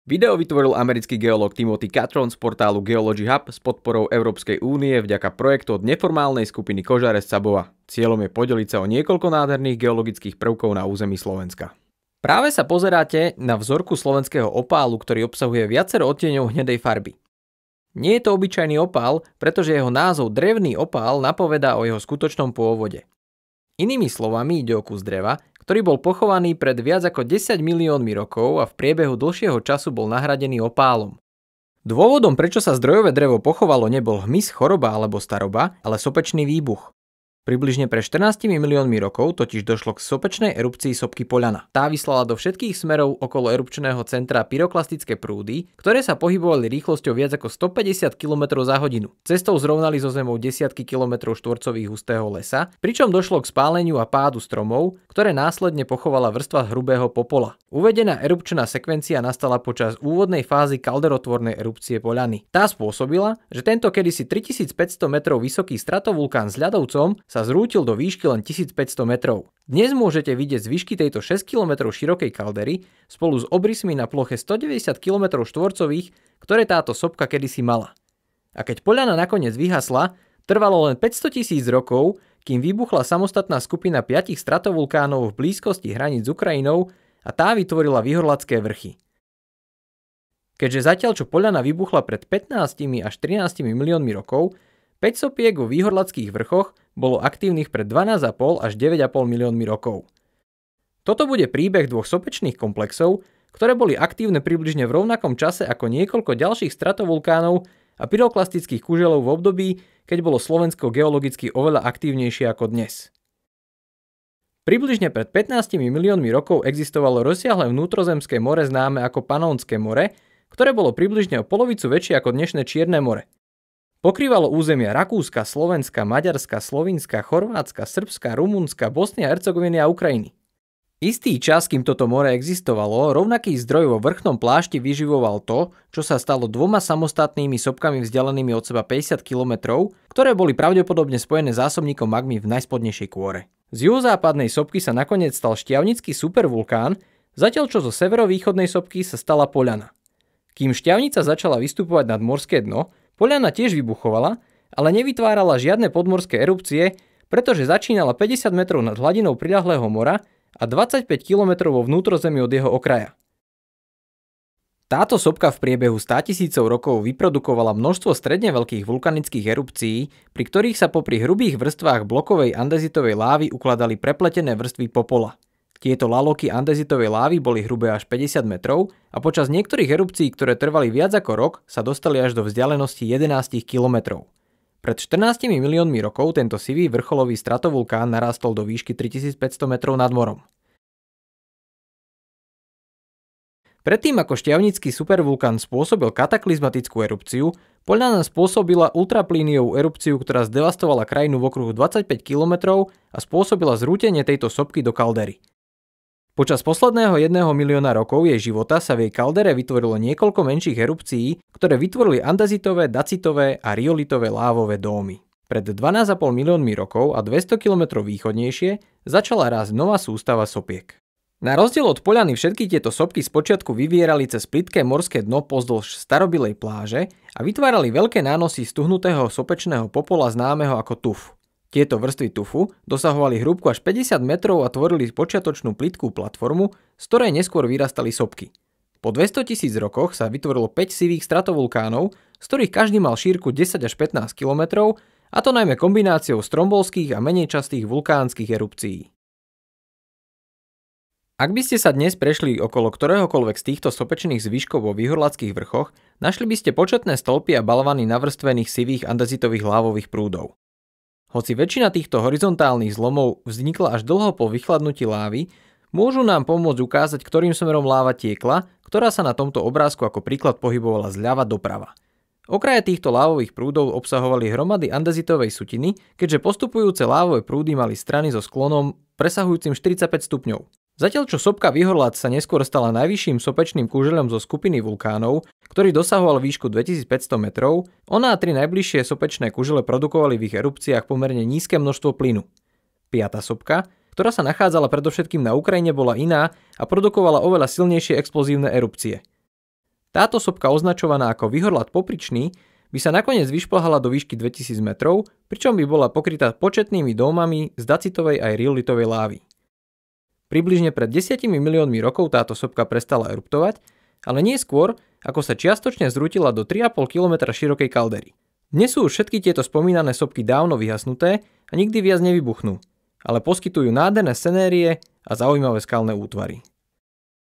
Video vytvoril americký geológ Timothy Catron z portálu Geology Hub s podporou Európskej únie vďaka projektu od neformálnej skupiny Kožare z Cabova. Cieľom je podeliť sa o niekoľko nádherných geologických prvkov na území Slovenska. Práve sa pozeráte na vzorku slovenského opálu, ktorý obsahuje viacero odtieňov hnedej farby. Nie je to obyčajný opál, pretože jeho názov drevný opál napovedá o jeho skutočnom pôvode. Inými slovami ide o kus dreva, ktorý bol pochovaný pred viac ako 10 miliónmi rokov a v priebehu dlhšieho času bol nahradený opálom. Dôvodom, prečo sa zdrojové drevo pochovalo, nebol hmyz, choroba alebo staroba, ale sopečný výbuch. Približne pre 14 miliónmi rokov totiž došlo k sopečnej erupcii sopky Poľana. Tá vyslala do všetkých smerov okolo erupčného centra pyroklastické prúdy, ktoré sa pohybovali rýchlosťou viac ako 150 km za hodinu. Cestou zrovnali so zemou desiatky kilometrov štvorcových hustého lesa, pričom došlo k spáleniu a pádu stromov, ktoré následne pochovala vrstva hrubého popola. Uvedená erupčná sekvencia nastala počas úvodnej fázy kalderotvornej erupcie Poľany. Tá spôsobila, že tento kedysi 3500 metrov vysoký stratovulkán s ľadovcom sa zrútil do výšky len 1500 metrov. Dnes môžete vidieť z výšky tejto 6 km širokej kaldery spolu s obrysmi na ploche 190 km štvorcových, ktoré táto sopka kedysi mala. A keď Poľana nakoniec vyhasla, trvalo len 500 000 rokov, kým vybuchla samostatná skupina 5 stratovulkánov v blízkosti hraníc s Ukrajinou a tá vytvorila Výhorlatské vrchy. Keďže zatiaľ čo Poľana vybuchla pred 15 až 13 miliónmi rokov, 5 sopiek vo Výhorlatských vrchoch bolo aktívnych pred 12,5 až 9,5 miliónmi rokov. Toto bude príbeh dvoch sopečných komplexov, ktoré boli aktívne približne v rovnakom čase ako niekoľko ďalších stratovulkánov a pyroklastických kuželov v období, keď bolo Slovensko geologicky oveľa aktívnejšie ako dnes. Približne pred 15 miliónmi rokov existovalo rozsiahle vnútrozemské more známe ako Panónske more, ktoré bolo približne o polovicu väčšie ako dnešné Čierne more. Pokrývalo územia Rakúska, Slovenska, Maďarska, Slovinska, Chorvátska, Srbska, Rumunska, Bosny a Hercegoviny a Ukrajiny. Istý čas, kým toto more existovalo, rovnaký zdroj vo vrchnom plášti vyživoval to, čo sa stalo dvoma samostatnými sopkami vzdialenými od seba 50 km, ktoré boli pravdepodobne spojené zásobníkom magmy v najspodnejšej kôre. Z juhozápadnej sopky sa nakoniec stal Šťavnický supervulkán, zatiaľ čo zo severovýchodnej sopky sa stala Poľana. Kým Šťavnica začala vystupovať nad morské dno, Poľana tiež vybuchovala, ale nevytvárala žiadne podmorské erupcie, pretože začínala 50 metrov nad hladinou priľahlého mora a 25 km vo vnútrozemí od jeho okraja. Táto sopka v priebehu 100 000 rokov vyprodukovala množstvo stredne veľkých vulkanických erupcií, pri ktorých sa popri hrubých vrstvách blokovej andezitovej lávy ukladali prepletené vrstvy popola. Tieto laloky andezitovej lávy boli hrubé až 50 metrov a počas niektorých erupcií, ktoré trvali viac ako rok, sa dostali až do vzdialenosti 11 kilometrov. Pred 14 miliónmi rokov tento sivý vrcholový stratovulkán narastol do výšky 3500 metrov nad morom. Predtým ako Šťavnický supervulkán spôsobil kataklizmatickú erupciu, Poľana spôsobila ultraplíniovú erupciu, ktorá zdevastovala krajinu v okruhu 25 km a spôsobila zrútenie tejto sopky do kaldery. Počas posledného 1 milióna rokov jej života sa v jej kaldere vytvorilo niekoľko menších erupcií, ktoré vytvorili andezitové, dacitové a riolitové lávové dómy. Pred 12,5 miliónmi rokov a 200 km východnejšie začala rásť nová sústava sopiek. Na rozdiel od Poľany všetky tieto sopky spočiatku vyvierali cez plitké morské dno pozdĺž starobilej pláže a vytvárali veľké nánosy stuhnutého sopečného popola známeho ako tuf. Tieto vrstvy tufu dosahovali hĺbku až 50 metrov a tvorili počiatočnú plytkú platformu, z ktorej neskôr vyrastali sopky. Po 200 000 rokoch sa vytvorilo 5 sivých stratovulkánov, z ktorých každý mal šírku 10 až 15 km, a to najmä kombináciou strombolských a menej častých vulkánskych erupcií. Ak by ste sa dnes prešli okolo ktoréhokoľvek z týchto sopečných zvyškov vo Výhorlatských vrchoch, našli by ste početné stĺpy a balvany navrstvených sivých andezitových lávových prúdov. Hoci väčšina týchto horizontálnych zlomov vznikla až dlho po vychladnutí lávy, môžu nám pomôcť ukázať, ktorým smerom láva tiekla, ktorá sa na tomto obrázku ako príklad pohybovala zľava doprava. Okraje týchto lávových prúdov obsahovali hromady andezitovej sutiny, keďže postupujúce lávové prúdy mali strany so sklonom presahujúcim 45 stupňov. Zatiaľ čo sopka Výhorlát sa neskôr stala najvyšším sopečným kúžeľom zo skupiny vulkánov, ktorý dosahoval výšku 2500 metrov, ona a tri najbližšie sopečné kužele produkovali v ich erupciách pomerne nízke množstvo plynu. Piata sopka, ktorá sa nachádzala predovšetkým na Ukrajine, bola iná a produkovala oveľa silnejšie explozívne erupcie. Táto sopka, označovaná ako vyhorlat popričný, by sa nakoniec vyšplhala do výšky 2000 metrov, pričom by bola pokrytá početnými dómami z dacitovej aj riolitovej lávy. Približne pred 10 miliónmi rokov táto sopka prestala eruptovať, ale nie skôr, ako sa čiastočne zrútila do 3,5 km širokej kaldery. Dnes sú už všetky tieto spomínané sopky dávno vyhasnuté a nikdy viac nevybuchnú, ale poskytujú nádherné scenérie a zaujímavé skalné útvary.